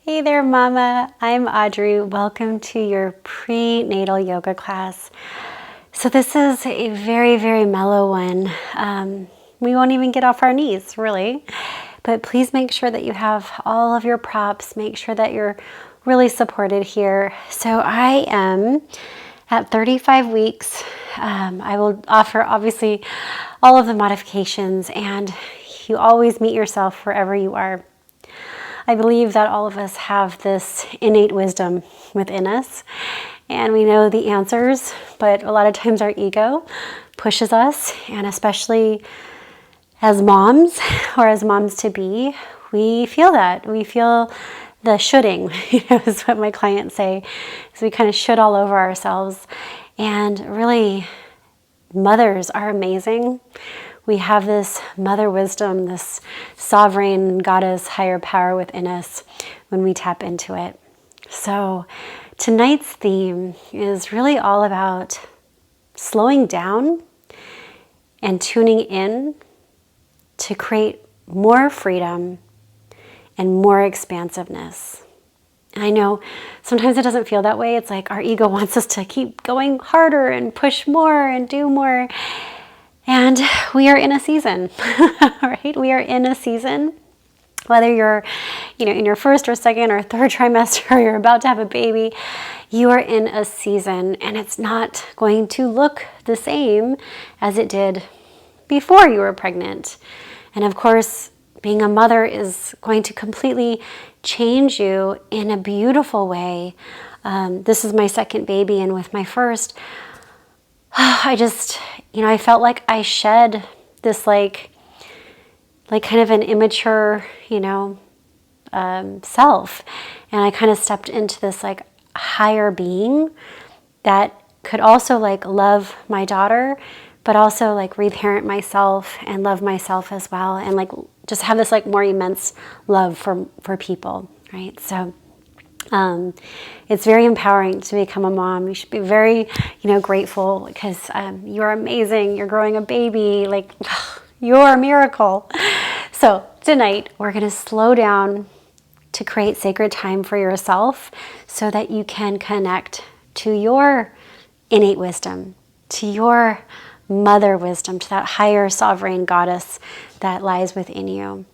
Hey there, Mama. I'm Audrey. Welcome to your prenatal yoga class. So this is a very, very mellow one. We won't even get off our knees, really. But please make sure that you have all of your props. Make sure that you're really supported here. So I am at 35 weeks. I will offer, obviously, all of the modifications, and you always meet yourself wherever you are. I believe that all of us have this innate wisdom within us, and we know the answers, but a lot of times our ego pushes us, and especially as moms or as moms to be, we feel that. We feel the shoulding, is what my clients say. So we kind of should all over ourselves. And really, mothers are amazing. We have this mother wisdom, this sovereign goddess higher power within us when we tap into it. So tonight's theme is really all about slowing down and tuning in to create more freedom and more expansiveness. And I know sometimes it doesn't feel that way. It's like our ego wants us to keep going harder and push more and do more. And we are in a season, right? We are in a season, whether you're, in your first or second or third trimester, or you're about to have a baby, you are in a season, and it's not going to look the same as it did before you were pregnant. And of course, being a mother is going to completely change you in a beautiful way. This is my second baby, and with my first, I just, I felt like I shed this like kind of an immature, self. And I kind of stepped into this like higher being that could also like love my daughter, but also like reparent myself and love myself as well. And like just have this like more immense love for people, right? So it's very empowering to become a mom. You should be very, grateful because you're amazing. You're growing a baby. Like, you're a miracle. So tonight, we're going to slow down to create sacred time for yourself so that you can connect to your innate wisdom, to your mother wisdom, to that higher sovereign goddess that lies within you.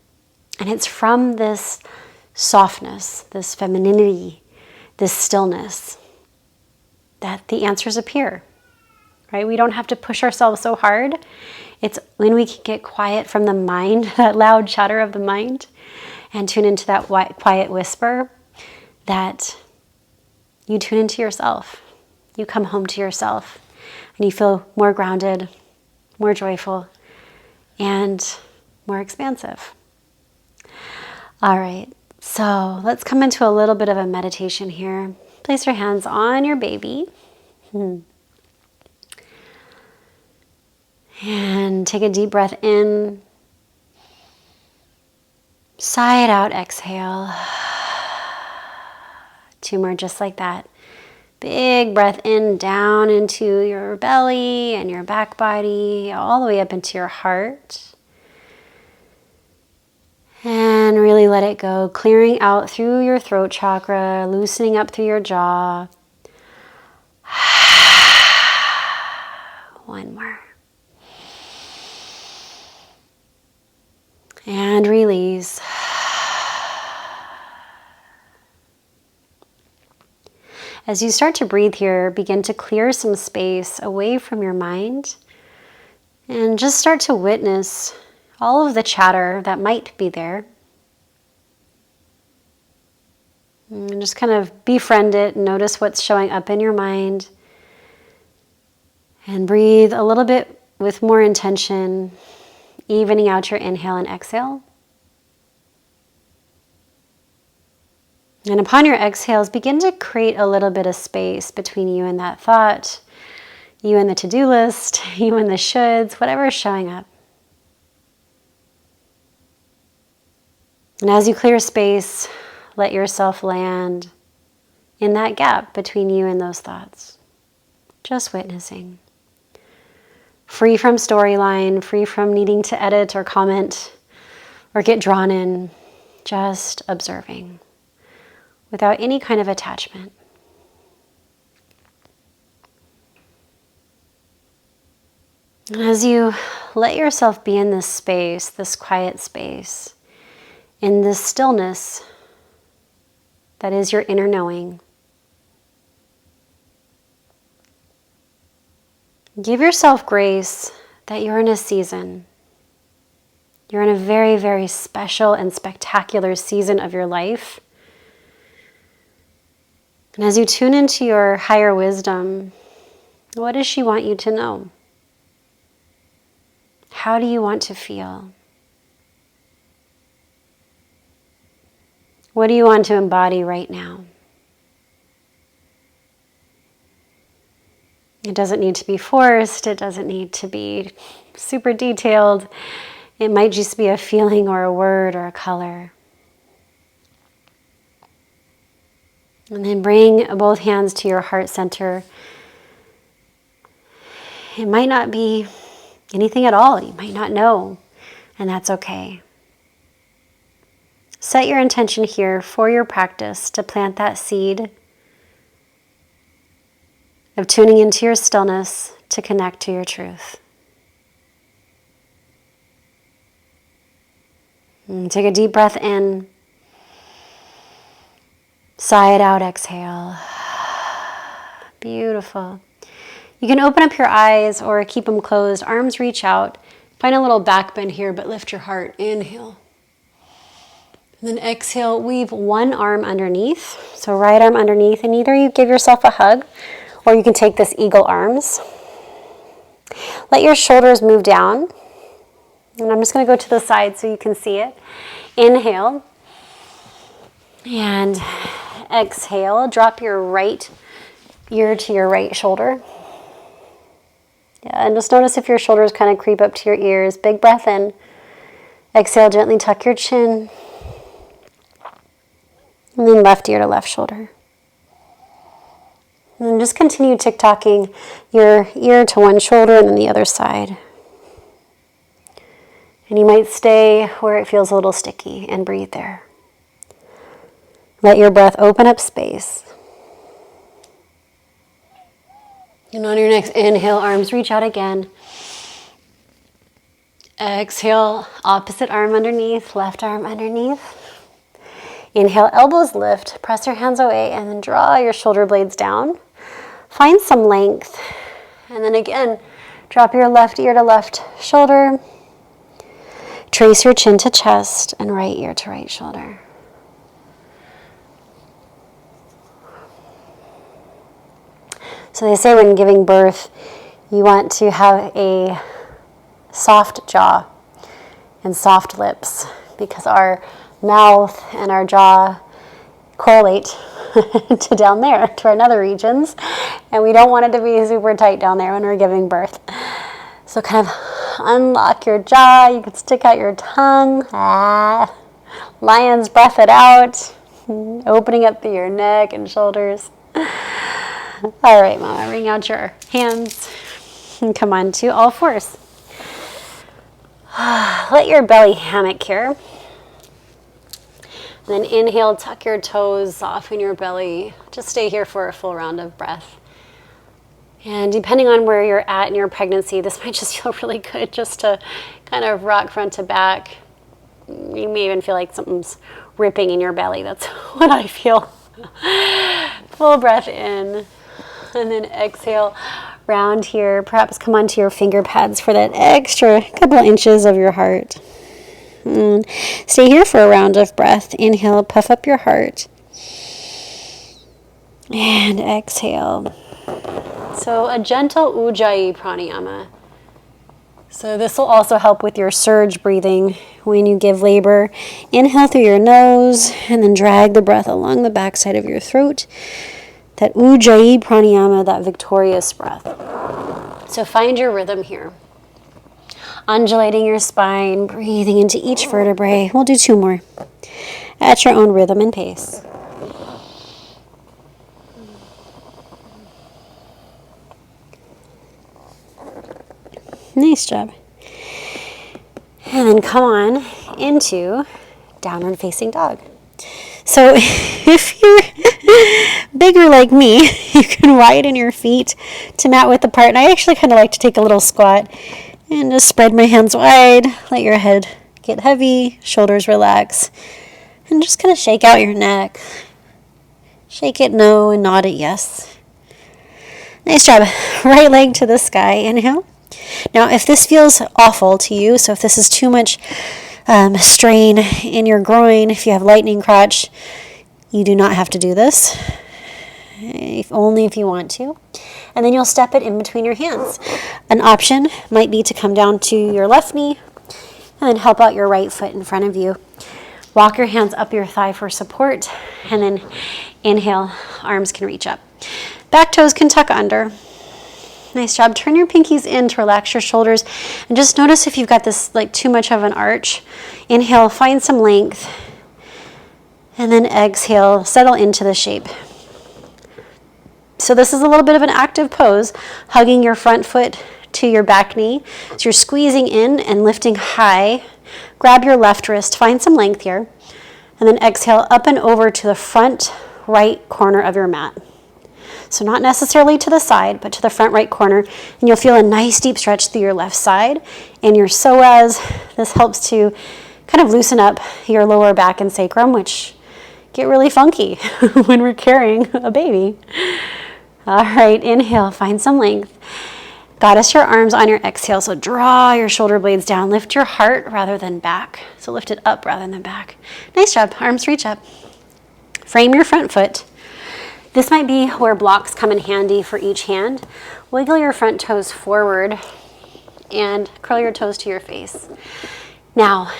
And it's from this softness, this femininity, this stillness, that the answers appear, right? We don't have to push ourselves so hard. It's when we can get quiet from the mind, that loud chatter of the mind, and tune into that quiet whisper, that you tune into yourself. You come home to yourself, and you feel more grounded, more joyful, and more expansive. All right. So let's come into a little bit of a meditation here. Place your hands on your baby. And take a deep breath in. Sigh it out, exhale. 2 more just like that. Big breath in, down into your belly and your back body, all the way up into your heart. And really let it go, clearing out through your throat chakra, loosening up through your jaw. 1 more. And release. As you start to breathe here, begin to clear some space away from your mind and just start to witness all of the chatter that might be there. And just kind of befriend it and notice what's showing up in your mind. And breathe a little bit with more intention, evening out your inhale and exhale. And upon your exhales, begin to create a little bit of space between you and that thought, you and the to-do list, you and the shoulds, whatever is showing up. And as you clear space, let yourself land in that gap between you and those thoughts. Just witnessing. Free from storyline, free from needing to edit or comment or get drawn in. Just observing. without any kind of attachment. And as you let yourself be in this space, this quiet space, in this stillness that is your inner knowing, give yourself grace that you're in a season. You're in a very, very special and spectacular season of your life. And as you tune into your higher wisdom, what does she want you to know? How do you want to feel? What do you want to embody right now? It doesn't need to be forced. It doesn't need to be super detailed. It might just be a feeling or a word or a color. And then bring both hands to your heart center. It might not be anything at all. You might not know, and that's okay. Set your intention here for your practice to plant that seed of tuning into your stillness to connect to your truth. And take a deep breath in. Sigh it out, exhale. Beautiful. You can open up your eyes or keep them closed. Arms reach out. Find a little back bend here, but lift your heart. Inhale. And then exhale, weave one arm underneath. So right arm underneath, and either you give yourself a hug or you can take this eagle arms. Let your shoulders move down. And I'm just going to go to the side so you can see it. Inhale. And exhale. Drop your right ear to your right shoulder. Yeah, and just notice if your shoulders kind of creep up to your ears. Big breath in. Exhale, gently tuck your chin. And then left ear to left shoulder. And then just continue tick-tocking your ear to one shoulder and then the other side. And you might stay where it feels a little sticky and breathe there. Let your breath open up space. And on your next inhale, arms reach out again. Exhale, opposite arm underneath, left arm underneath. Inhale, elbows lift, press your hands away, and then draw your shoulder blades down. Find some length. And then again, drop your left ear to left shoulder. Trace your chin to chest and right ear to right shoulder. So they say when giving birth, you want to have a soft jaw and soft lips because our mouth and our jaw correlate to down there, to our nether regions, and we don't want it to be super tight down there when we're giving birth. So kind of unlock your jaw. You can stick out your tongue. Lion's breath it out. Opening up through your neck and shoulders. All right, Mama, bring out your hands and come on to all fours. Let your belly hammock here. And then inhale, tuck your toes, soften your belly. Just stay here for a full round of breath. And depending on where you're at in your pregnancy, this might just feel really good just to kind of rock front to back. You may even feel like something's ripping in your belly. That's what I feel. Full breath in. And then exhale, round here. Perhaps come onto your finger pads for that extra couple inches of your heart. And stay here for a round of breath. Inhale, puff up your heart. And exhale. So a gentle Ujjayi pranayama. So this will also help with your surge breathing when you give labor. Inhale through your nose and then drag the breath along the backside of your throat. That Ujjayi pranayama, that victorious breath. So find your rhythm here. Undulating your spine, breathing into each vertebrae. We'll do 2 more at your own rhythm and pace. Nice job. And then come on into downward facing dog. So if you're bigger like me, you can widen your feet to mat width apart. And I actually kind of like to take a little squat and just spread my hands wide. Let your head get heavy, shoulders relax, and just kind of shake out your neck. Shake it no and nod it yes. Nice job. Right leg to the sky. Inhale. Now, if this feels awful to you, so if this is too much strain in your groin, if you have lightning crotch, you do not have to do this, only if you want to. And then you'll step it in between your hands. An option might be to come down to your left knee and then help out your right foot in front of you. Walk your hands up your thigh for support, and then inhale, arms can reach up. Back toes can tuck under. Nice job. Turn your pinkies in to relax your shoulders, and just notice if you've got this like too much of an arch. Inhale, find some length, and then exhale, settle into the shape. So this is a little bit of an active pose, hugging your front foot to your back knee. So you're squeezing in and lifting high. Grab your left wrist, find some length here, and then exhale up and over to the front right corner of your mat. So not necessarily to the side, but to the front right corner, and you'll feel a nice deep stretch through your left side and your psoas. This helps to kind of loosen up your lower back and sacrum, which get really funky when we're carrying a baby. All right, inhale, find some length. Goddess your arms on your exhale, so draw your shoulder blades down. Lift your heart rather than back. So lift it up rather than back. Nice job, arms reach up. Frame your front foot. This might be where blocks come in handy for each hand. Wiggle your front toes forward and curl your toes to your face. Now,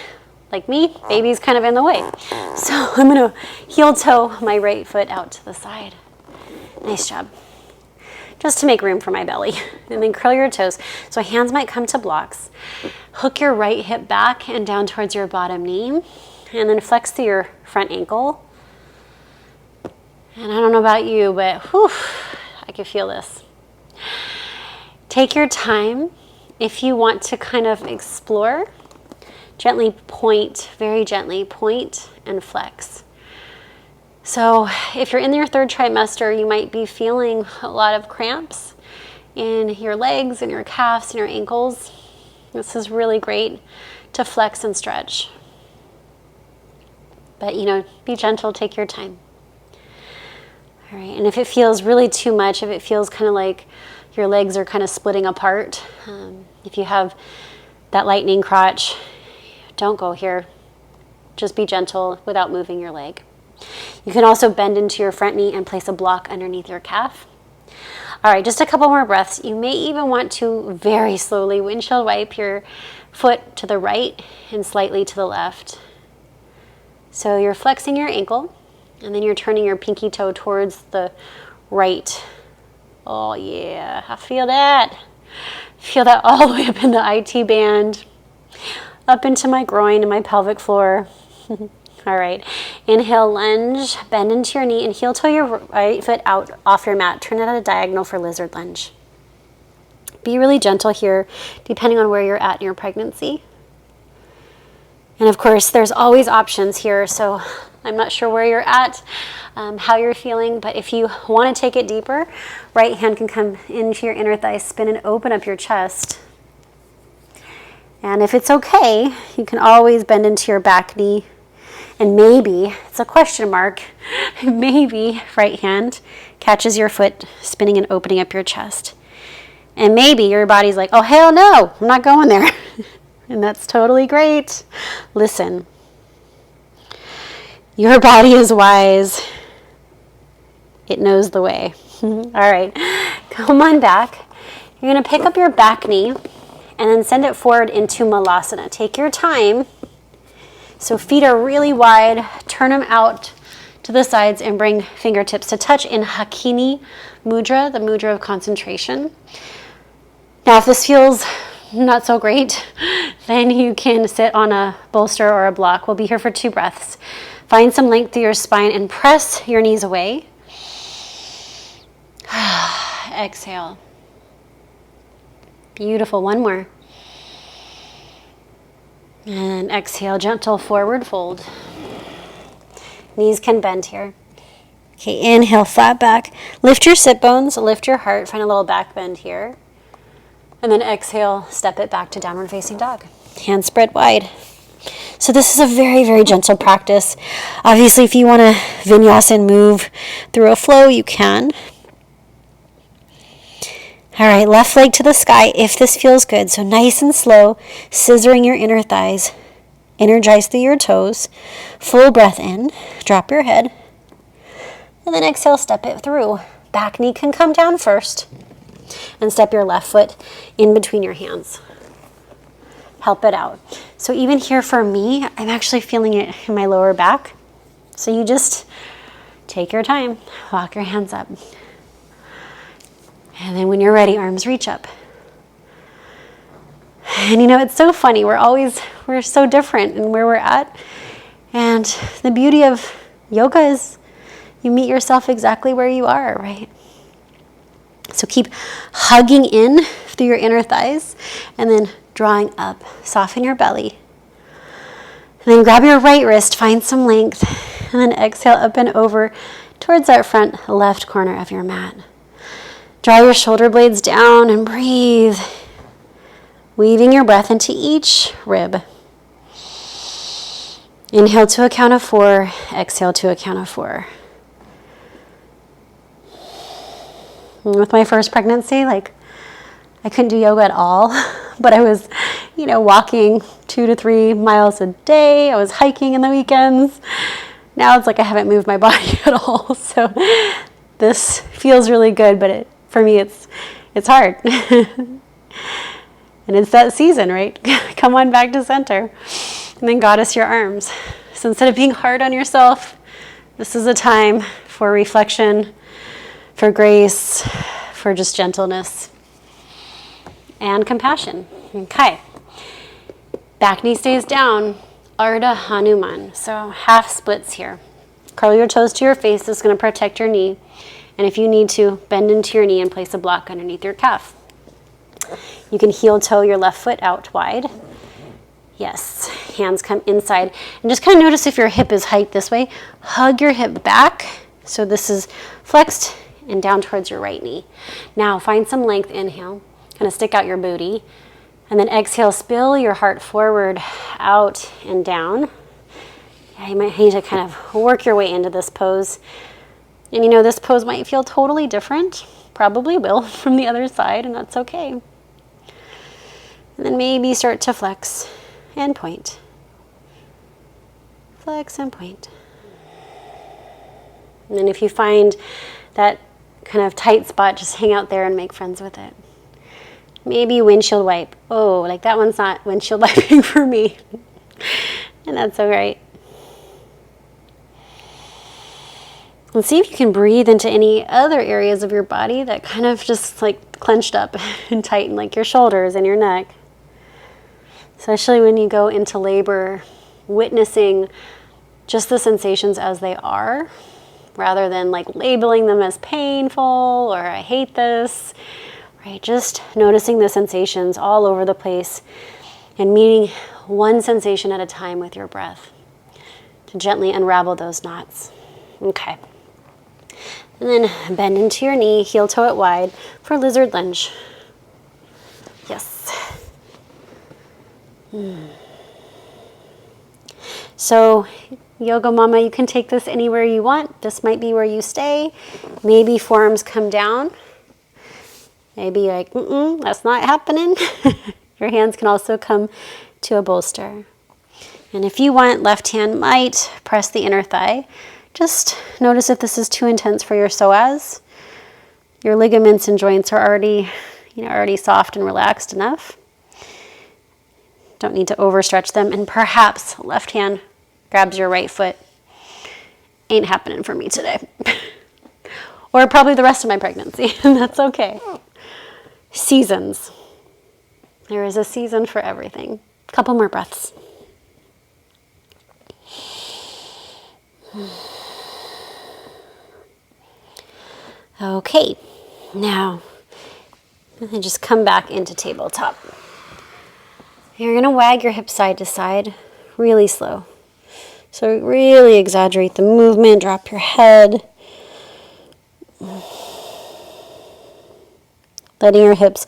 like me, baby's kind of in the way. So I'm gonna heel toe my right foot out to the side. Nice job. Just to make room for my belly. And then curl your toes. So hands might come to blocks. Hook your right hip back and down towards your bottom knee. And then flex through your front ankle. And I don't know about you, but whew, I can feel this. Take your time. If you want to kind of explore, gently point, very gently point and flex. So if you're in your third trimester, you might be feeling a lot of cramps in your legs and your calves and your ankles. This is really great to flex and stretch. But, be gentle, take your time. All right, and if it feels really too much, if it feels kind of like your legs are kind of splitting apart, if you have that lightning crotch, don't go here. Just be gentle without moving your leg. You can also bend into your front knee and place a block underneath your calf. All right, just a couple more breaths. You may even want to very slowly windshield wipe your foot to the right and slightly to the left. So you're flexing your ankle, and then you're turning your pinky toe towards the right. Oh yeah, I feel that. Feel that all the way up in the IT band, up into my groin and my pelvic floor. All right, inhale, lunge, bend into your knee and heel toe your right foot out off your mat. Turn it at a diagonal for lizard lunge. Be really gentle here, depending on where you're at in your pregnancy. And of course, there's always options here, so I'm not sure where you're at, how you're feeling, but if you want to take it deeper, right hand can come into your inner thigh, spin and open up your chest. And if it's okay, you can always bend into your back knee. And maybe, it's a question mark, maybe right hand catches your foot spinning and opening up your chest. And maybe your body's like, oh, hell no, I'm not going there. And that's totally great. Listen, your body is wise. It knows the way. All right, come on back. You're going to pick up your back knee and then send it forward into Malasana. Take your time. So feet are really wide, turn them out to the sides and bring fingertips to touch in Hakini Mudra, the mudra of concentration. Now if this feels not so great, then you can sit on a bolster or a block. We'll be here for 2 breaths. Find some length through your spine and press your knees away. Exhale. Beautiful, one more. And exhale, gentle forward fold. Knees can bend here. Okay, inhale, flat back. Lift your sit bones, lift your heart, find a little back bend here. And then exhale, step it back to downward facing dog. Hands spread wide. So this is a very, very gentle practice. Obviously, if you want to vinyasa and move through a flow, you can. All right, left leg to the sky if this feels good. So nice and slow, scissoring your inner thighs. Energize through your toes. Full breath in. Drop your head. And then exhale, step it through. Back knee can come down first. And step your left foot in between your hands. Help it out. So even here for me, I'm actually feeling it in my lower back. So you just take your time. Walk your hands up. And then when you're ready, arms reach up. And you know, it's so funny. We're so different in where we're at. And the beauty of yoga is you meet yourself exactly where you are, right? So keep hugging in through your inner thighs and then drawing up. Soften your belly. And then grab your right wrist, find some length, and then exhale up and over towards that front left corner of your mat. Draw your shoulder blades down and breathe. Weaving your breath into each rib. Inhale to a count of 4, exhale to a count of 4. With my first pregnancy, I couldn't do yoga at all, but I was, walking 2 to 3 miles a day. I was hiking in the weekends. Now it's like I haven't moved my body at all. So this feels really good, but for me, it's hard. And it's that season, right? Come on back to center. And then goddess your arms. So instead of being hard on yourself, this is a time for reflection, for grace, for just gentleness and compassion. Okay. Back knee stays down. Ardha Hanuman. So half splits here. Curl your toes to your face. This is going to protect your knee. And if you need to, bend into your knee and place a block underneath your calf. You can heel toe your left foot out wide. Yes, hands come inside. And just kind of notice if your hip is hiked this way. Hug your hip back. So this is flexed and down towards your right knee. Now find some length. Inhale. Kind of stick out your booty. And then exhale, spill your heart forward, out and down. Yeah, you might need to kind of work your way into this pose. And this pose might feel totally different. Probably will from the other side, and that's okay. And then maybe start to flex and point. Flex and point. And then if you find that kind of tight spot, just hang out there and make friends with it. Maybe windshield wipe. Oh, that one's not windshield wiping for me. And that's all right. And see if you can breathe into any other areas of your body that kind of just clenched up and tighten, like your shoulders and your neck. Especially when you go into labor, witnessing just the sensations as they are, rather than labeling them as painful or I hate this, right? Just noticing the sensations all over the place and meeting one sensation at a time with your breath to gently unravel those knots. Okay. And then bend into your knee, heel toe it wide for lizard lunge. Yes. So, yoga mama, you can take this anywhere you want. This might be where you stay. Maybe forearms come down. Maybe that's not happening. Your hands can also come to a bolster. And if you want, left hand might press the inner thigh. Just notice if this is too intense for your psoas. Your ligaments and joints are already soft and relaxed enough. Don't need to overstretch them. And perhaps left hand grabs your right foot. Ain't happening for me today. Or probably the rest of my pregnancy. And that's okay. Seasons. There is a season for everything. A couple more breaths. Okay, now just come back into tabletop. You're going to wag your hips side to side, really slow. So really exaggerate the movement, drop your head. Letting your hips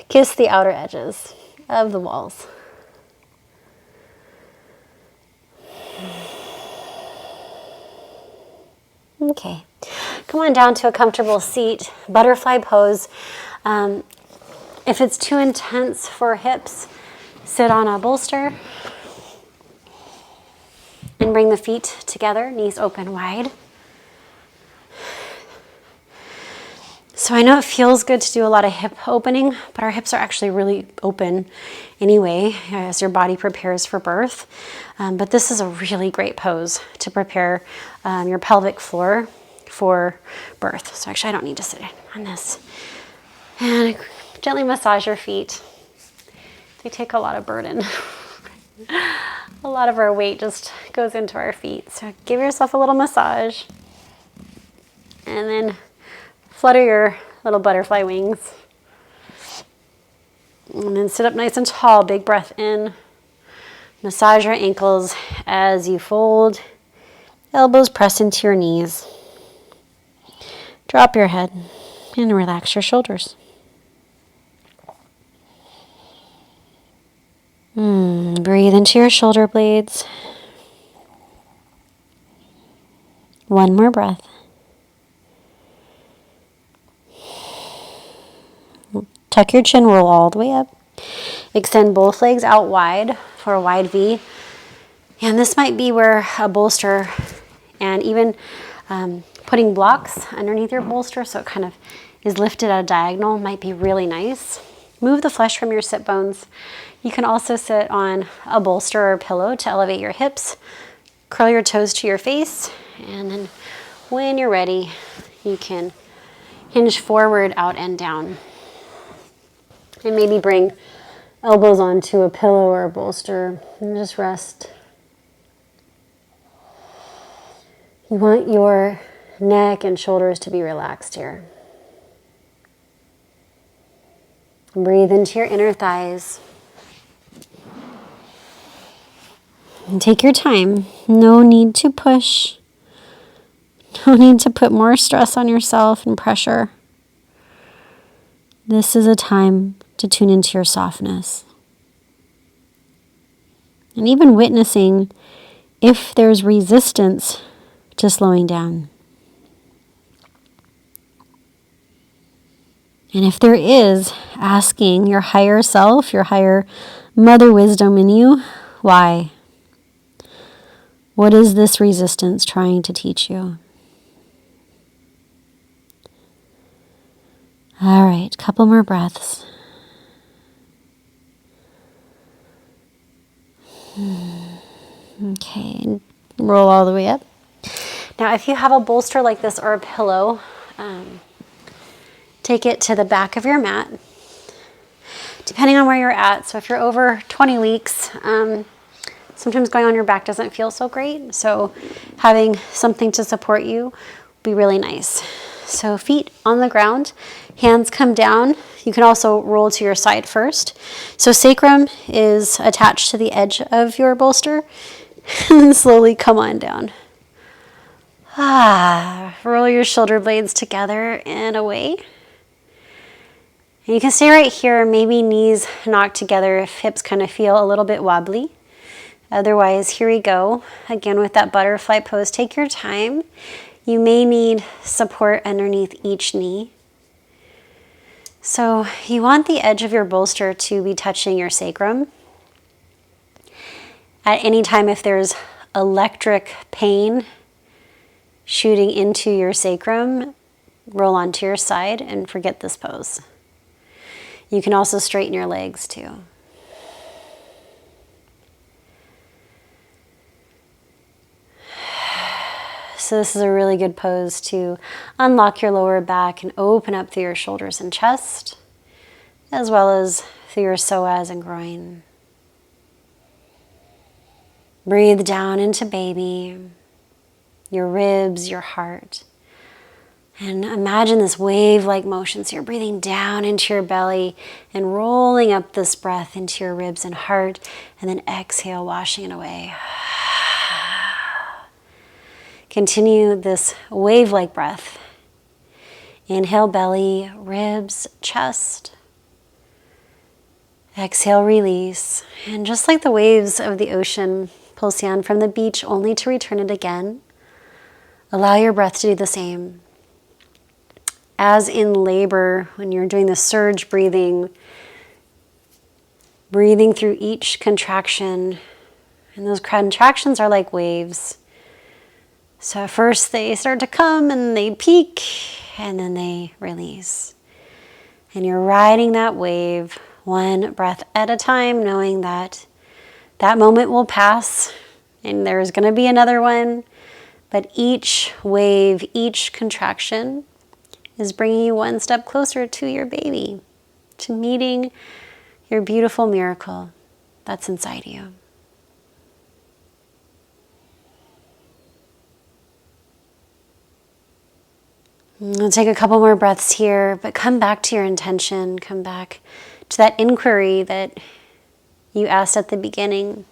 kiss the outer edges of the walls. Okay, come on down to a comfortable seat, butterfly pose. If it's too intense for hips, sit on a bolster and bring the feet together, knees open wide. So I know it feels good to do a lot of hip opening, but our hips are actually really open anyway as your body prepares for birth. But this is a really great pose to prepare your pelvic floor for birth. So actually I don't need to sit on this. And gently massage your feet. They take a lot of burden. A lot of our weight just goes into our feet. So give yourself a little massage. And then flutter your little butterfly wings. And then sit up nice and tall. Big breath in. Massage your ankles as you fold. Elbows press into your knees. Drop your head and relax your shoulders. Breathe into your shoulder blades. One more breath. Tuck your chin, roll all the way up. Extend both legs out wide for a wide V. And this might be where a bolster and even putting blocks underneath your bolster so it kind of is lifted at a diagonal might be really nice. Move the flesh from your sit bones. You can also sit on a bolster or pillow to elevate your hips. Curl your toes to your face. And then when you're ready, you can hinge forward, out, and down. And maybe bring elbows onto a pillow or a bolster and just rest. You want your neck and shoulders to be relaxed here. Breathe into your inner thighs. And take your time. No need to push. No need to put more stress on yourself and pressure. This is a time to tune into your softness. And even witnessing if there's resistance to slowing down. And if there is, asking your higher self, your higher mother wisdom in you, why? What is this resistance trying to teach you? All right, couple more breaths. Okay, roll all the way up. Now, if you have a bolster like this or a pillow, take it to the back of your mat, depending on where you're at. So if you're over 20 weeks, sometimes going on your back doesn't feel so great. So having something to support you would be really nice. So feet on the ground, hands come down. You can also roll to your side first. So sacrum is attached to the edge of your bolster. And then slowly come on down. Roll your shoulder blades together and away. And you can stay right here, maybe knees knocked together if hips kind of feel a little bit wobbly. Otherwise, here we go. Again, with that butterfly pose, take your time. You may need support underneath each knee. So you want the edge of your bolster to be touching your sacrum. At any time, if there's electric pain shooting into your sacrum, roll onto your side and forget this pose. You can also straighten your legs too. So this is a really good pose to unlock your lower back and open up through your shoulders and chest, as well as through your psoas and groin. Breathe down into baby, your ribs, your heart. And imagine this wave-like motion. So you're breathing down into your belly and rolling up this breath into your ribs and heart, and then exhale, washing it away. Continue this wave-like breath. Inhale, belly, ribs, chest. Exhale, release. And just like the waves of the ocean pulse down from the beach only to return it again, allow your breath to do the same. As in labor, when you're doing the surge breathing, breathing through each contraction, and those contractions are like waves. So at first they start to come and they peak and then they release. And you're riding that wave one breath at a time, knowing that that moment will pass and there's going to be another one. But each wave, each contraction is bringing you one step closer to your baby, to meeting your beautiful miracle that's inside you. We'll take a couple more breaths here, but come back to your intention. Come back to that inquiry that you asked at the beginning.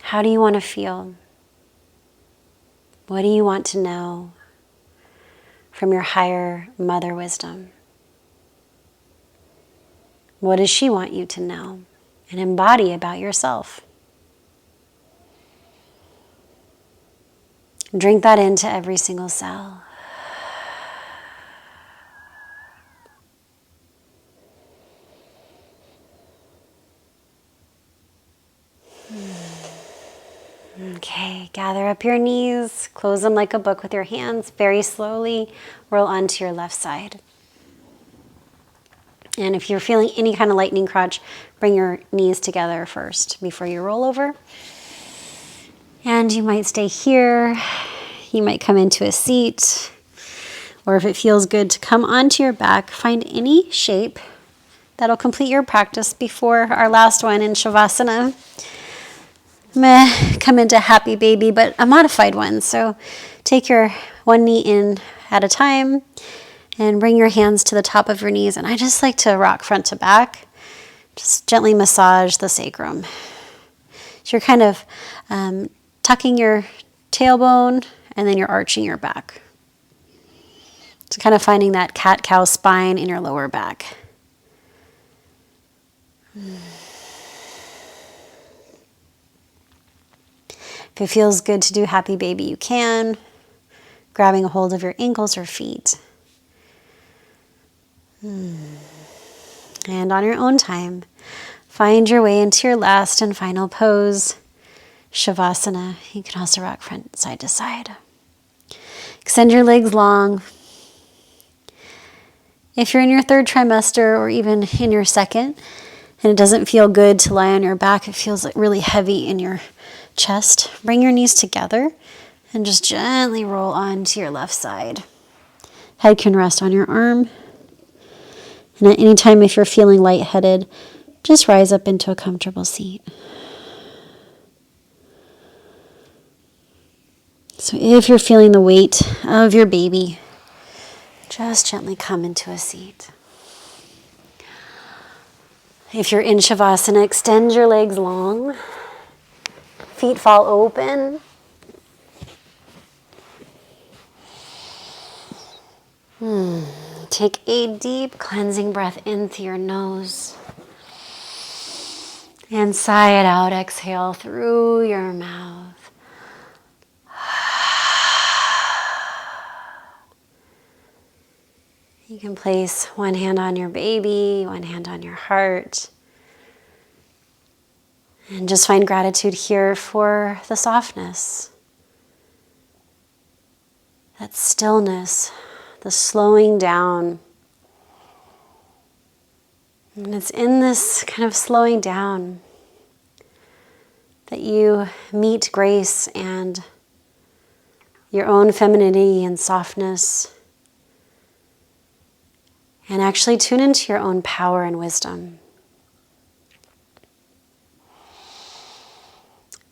How do you want to feel? What do you want to know from your higher mother wisdom? What does she want you to know and embody about yourself? Drink that into every single cell. Okay, gather up your knees, close them like a book with your hands, very slowly roll onto your left side. And if you're feeling any kind of lightning crotch, bring your knees together first before you roll over. And you might stay here. You might come into a seat. Or if it feels good to come onto your back, find any shape that'll complete your practice before our last one in Shavasana. I'm going to come into happy baby, but a modified one. So take your one knee in at a time and bring your hands to the top of your knees. And I just like to rock front to back. Just gently massage the sacrum. So you're kind of tucking your tailbone and then you're arching your back. So kind of finding that cat-cow spine in your lower back. If it feels good to do happy baby, you can. Grabbing a hold of your ankles or feet. And on your own time, find your way into your last and final pose, Shavasana. You can also rock front side to side. Extend your legs long. If you're in your third trimester or even in your second, and it doesn't feel good to lie on your back, it feels like really heavy in your chest, bring your knees together and just gently roll onto your left side. Head can rest on your arm. And at any time, if you're feeling lightheaded, just rise up into a comfortable seat. So if you're feeling the weight of your baby, just gently come into a seat. If you're in Shavasana, extend your legs long. Feet fall open. Take a deep cleansing breath in through your nose. And sigh it out. Exhale through your mouth. You can place one hand on your baby, one hand on your heart. And just find gratitude here for the softness, that stillness, the slowing down. And it's in this kind of slowing down that you meet grace and your own femininity and softness, and actually tune into your own power and wisdom.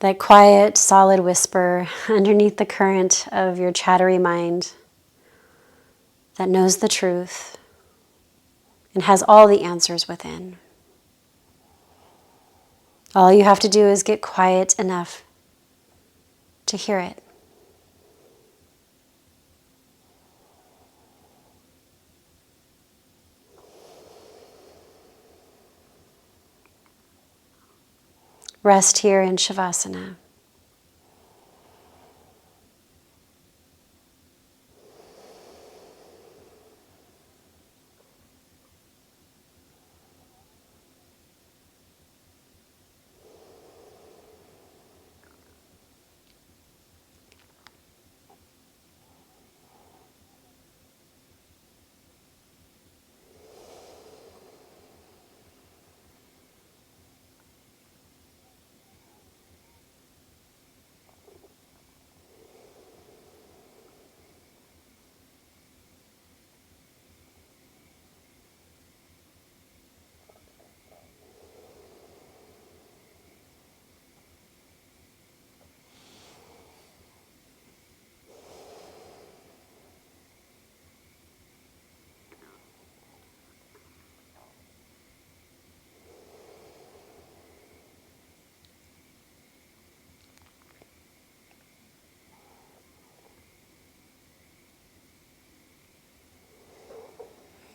That quiet, solid whisper underneath the current of your chattery mind that knows the truth and has all the answers within. All you have to do is get quiet enough to hear it. Rest here in Shavasana.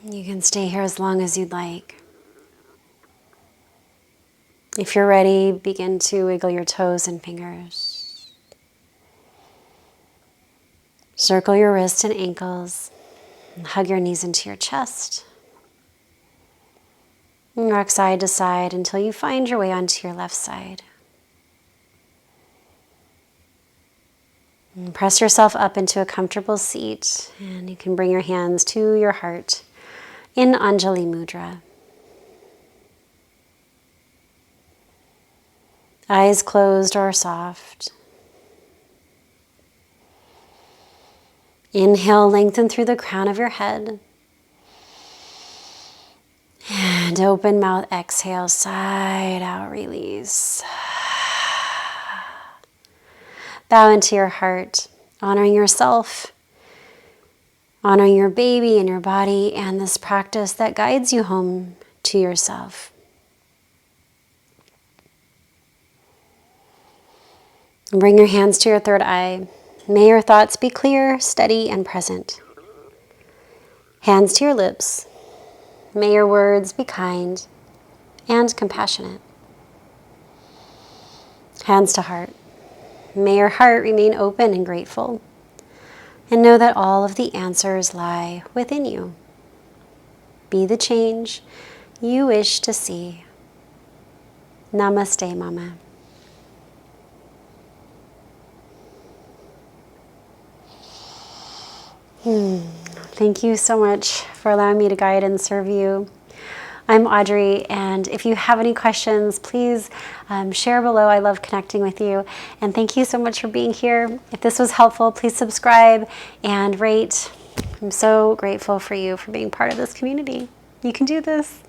You can stay here as long as you'd like. If you're ready, begin to wiggle your toes and fingers. Circle your wrists and ankles. And hug your knees into your chest. And rock side to side until you find your way onto your left side. And press yourself up into a comfortable seat, and you can bring your hands to your heart in Anjali Mudra. Eyes closed or soft. Inhale, lengthen through the crown of your head. And open mouth, exhale, side out, release. Bow into your heart, honoring yourself, honoring your baby and your body, and this practice that guides you home to yourself. And bring your hands to your third eye. May your thoughts be clear, steady, and present. Hands to your lips. May your words be kind and compassionate. Hands to heart. May your heart remain open and grateful. And know that all of the answers lie within you. Be the change you wish to see. Namaste, Mama. Thank you so much for allowing me to guide and serve you. I'm Audrey, and if you have any questions, please share below. I love connecting with you. And thank you so much for being here. If this was helpful, please subscribe and rate. I'm so grateful for you for being part of this community. You can do this.